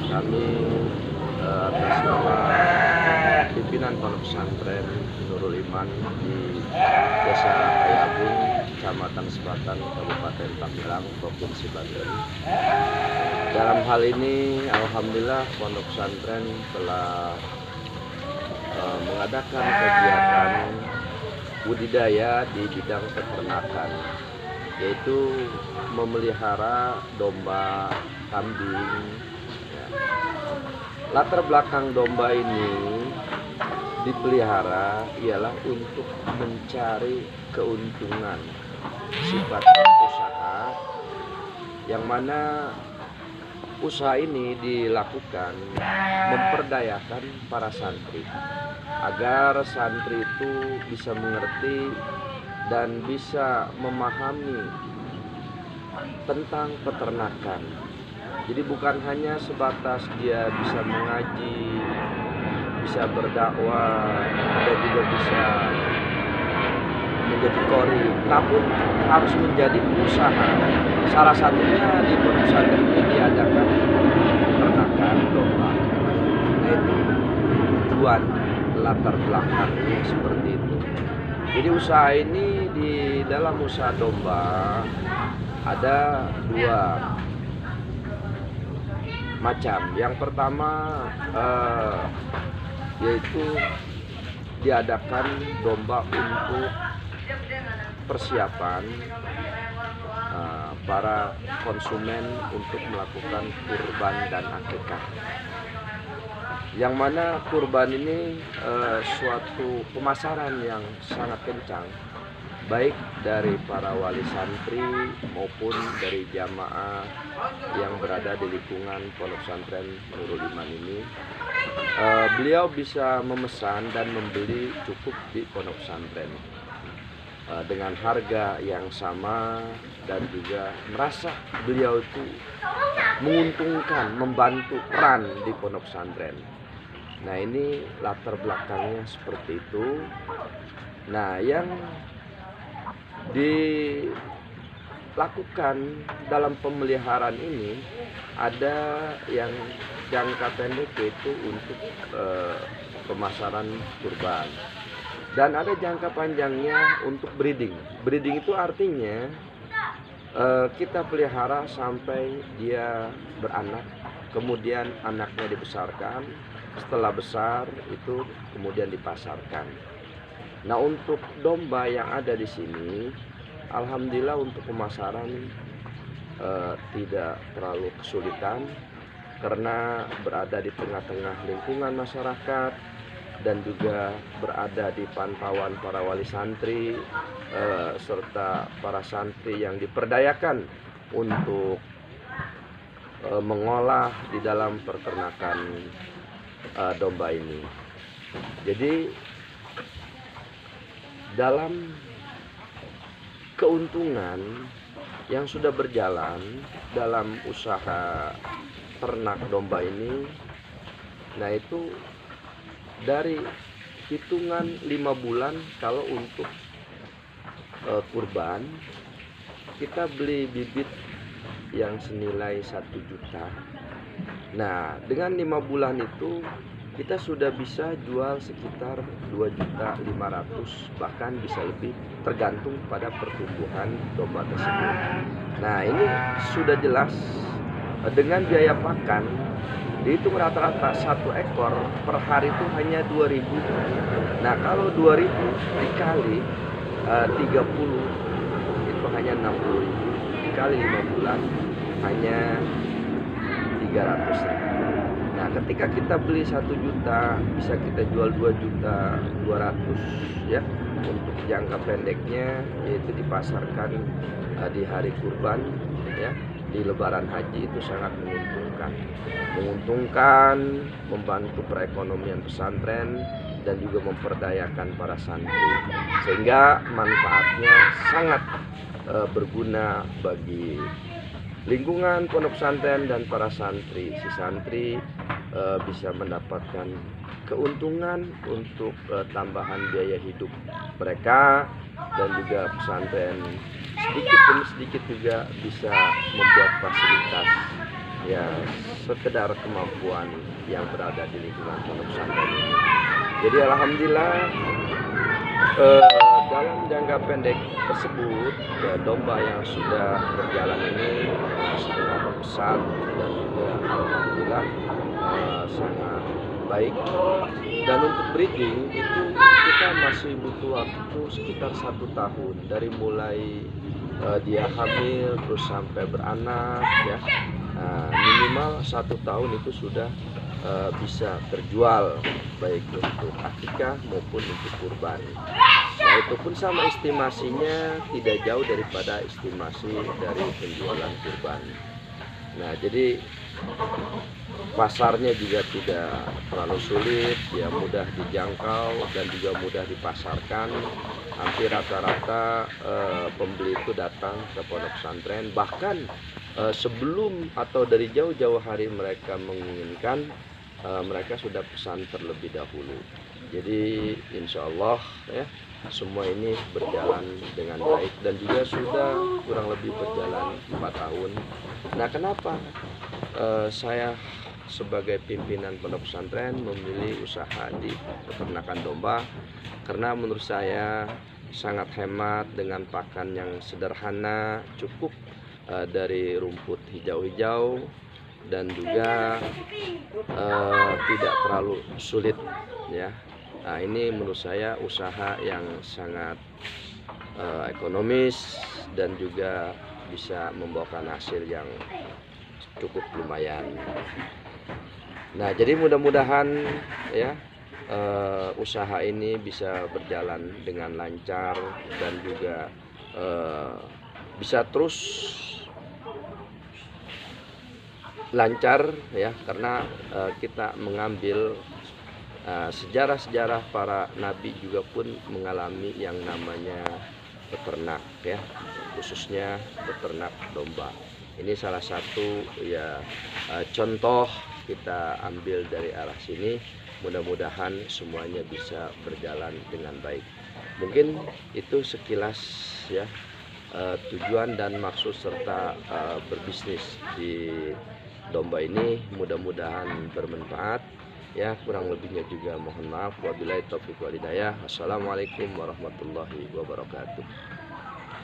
Kami atas nama pimpinan Pondok Pesantren Nurul Iman di Desa Ayabung, Kecamatan Sebatan, Kabupaten Tangerang, Provinsi Banten. Dalam hal ini, alhamdulillah Pondok Pesantren telah mengadakan kegiatan budidaya di bidang peternakan, yaitu memelihara domba, kambing. Latar belakang domba ini dipelihara ialah untuk mencari keuntungan, sifat usaha, yang mana usaha ini dilakukan memperdayakan para santri agar santri itu bisa mengerti dan bisa memahami tentang peternakan. Jadi bukan hanya sebatas dia bisa mengaji, bisa berdakwah, dan juga bisa menjadi qori, namun harus menjadi pengusaha. Salah satunya di Pondok Pesantren ini diadakan peternakan domba. Nah, itu tujuan latar belakangnya seperti itu. Jadi usaha ini, di dalam usaha domba ada dua macam. Yang pertama yaitu diadakan domba untuk persiapan para konsumen untuk melakukan kurban dan akikah. Yang mana kurban ini suatu pemasaran yang sangat kencang, baik dari para wali santri maupun dari jamaah yang berada di lingkungan Pondok Pesantren Nurul Iman ini. Beliau bisa memesan dan membeli cukup di Pondok Pesantren dengan harga yang sama, dan juga merasa beliau itu menguntungkan, membantu peran di Pondok Pesantren. Nah, ini latar belakangnya seperti itu. Nah, yang dilakukan dalam pemeliharaan ini ada yang jangka pendek, yaitu untuk pemasaran kurban, dan ada jangka panjangnya untuk breeding. Breeding itu artinya kita pelihara sampai dia beranak, kemudian anaknya dibesarkan. Setelah besar itu kemudian dipasarkan. Nah, untuk domba yang ada di sini, alhamdulillah untuk pemasaran tidak terlalu kesulitan, karena berada di tengah-tengah lingkungan masyarakat dan juga berada di pantauan para wali santri serta para santri yang diperdayakan untuk mengolah di dalam peternakan domba ini. Jadi dalam keuntungan yang sudah berjalan dalam usaha ternak domba ini, nah itu dari hitungan 5 bulan kalau untuk kurban, kita beli bibit yang senilai 1 juta. Nah, dengan 5 bulan itu kita sudah bisa jual sekitar 2.500.000, bahkan bisa lebih, tergantung pada pertumbuhan domba tersebut. Nah, ini sudah jelas dengan biaya pakan dihitung rata-rata 1 ekor per hari itu hanya 2.000. Nah, kalau 2.000 dikali 30 itu hanya 60.000, dikali 5 bulan hanya 300.000. Nah, ketika kita beli 1 juta, bisa kita jual 2.200.000 ya. Untuk jangka pendeknya, yaitu dipasarkan di hari kurban ya, di lebaran haji, itu sangat menguntungkan, membantu perekonomian pesantren dan juga memperdayakan para santri, sehingga manfaatnya sangat berguna bagi lingkungan pondok pesantren dan para santri. Si santri bisa mendapatkan keuntungan untuk tambahan biaya hidup mereka, dan juga pesantren sedikit demi sedikit juga bisa membuat fasilitas ya sekedar kemampuan yang berada di lingkungan pondok pesantren ini. Jadi alhamdulillah dalam jangka pendek tersebut domba yang sudah berjalan ini sangat besar dan juga alhamdulillah sangat baik. Dan untuk breeding itu kita masih butuh waktu sekitar 1 tahun dari mulai dia hamil terus sampai beranak ya. Minimal 1 tahun itu sudah bisa terjual baik untuk akikah maupun untuk kurban. Nah itu pun sama estimasinya tidak jauh daripada estimasi dari penjualan kurban. Nah jadi pasarnya juga tidak terlalu sulit, ya mudah dijangkau dan juga mudah dipasarkan. Hampir rata-rata pembeli itu datang ke pondok pesantren, bahkan sebelum atau dari jauh-jauh hari mereka menginginkan, mereka sudah pesan terlebih dahulu. Jadi insya Allah ya semua ini berjalan dengan baik dan juga sudah kurang lebih berjalan 4 tahun. Nah kenapa saya sebagai pimpinan pondok pesantren memilih usaha di peternakan domba? Karena menurut saya sangat hemat dengan pakan yang sederhana, cukup dari rumput hijau-hijau dan juga tidak terlalu sulit ya. Nah ini menurut saya usaha yang sangat ekonomis dan juga bisa membawakan hasil yang cukup lumayan. Nah jadi mudah-mudahan ya usaha ini bisa berjalan dengan lancar dan juga bisa terus lancar ya, karena kita mengambil sejarah-sejarah para nabi juga pun mengalami yang namanya peternak ya, khususnya peternak domba. Ini salah satu ya contoh kita ambil dari arah sini. Mudah-mudahan semuanya bisa berjalan dengan baik. Mungkin itu sekilas ya tujuan dan maksud serta berbisnis di domba ini. Mudah-mudahan bermanfaat ya, kurang lebihnya juga mohon maaf. Wabillahi taufiq wal hidayah. Assalamualaikum warahmatullahi wabarakatuh.